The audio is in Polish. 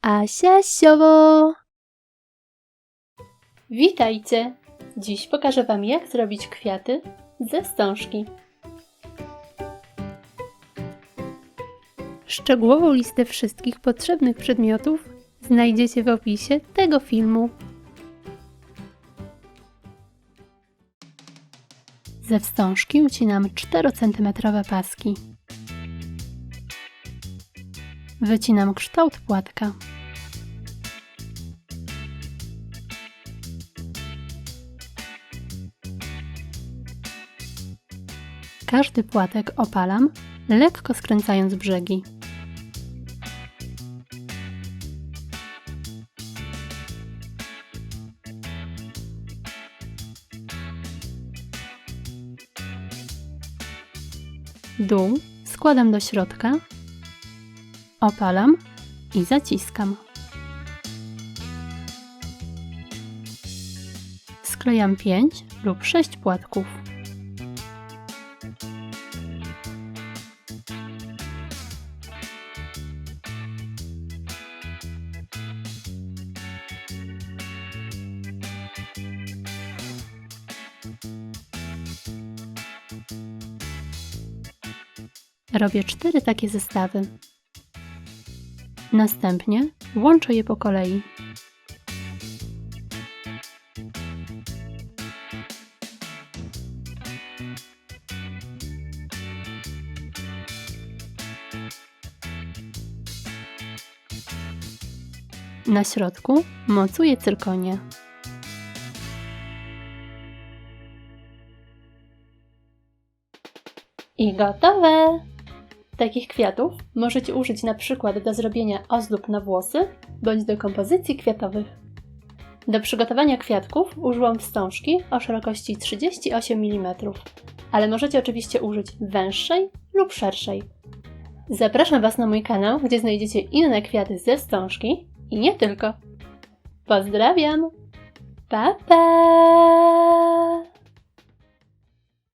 Asia Siowo! Witajcie! Dziś pokażę Wam, jak zrobić kwiaty ze wstążki. Szczegółową listę wszystkich potrzebnych przedmiotów znajdziecie w opisie tego filmu. Ze wstążki ucinam 4 cm paski. Wycinam kształt płatka. Każdy płatek opalam, lekko skręcając brzegi. Dół składam do środka, opalam i zaciskam. Sklejam 5 lub 6 płatków. Robię 4 takie zestawy. Następnie łączę je po kolei. Na środku mocuję cyrkonię. I gotowe! Takich kwiatów możecie użyć na przykład do zrobienia ozdób na włosy bądź do kompozycji kwiatowych. Do przygotowania kwiatków użyłam wstążki o szerokości 38 mm, ale możecie oczywiście użyć węższej lub szerszej. Zapraszam Was na mój kanał, gdzie znajdziecie inne kwiaty ze wstążki i nie tylko. Pozdrawiam! Pa, pa!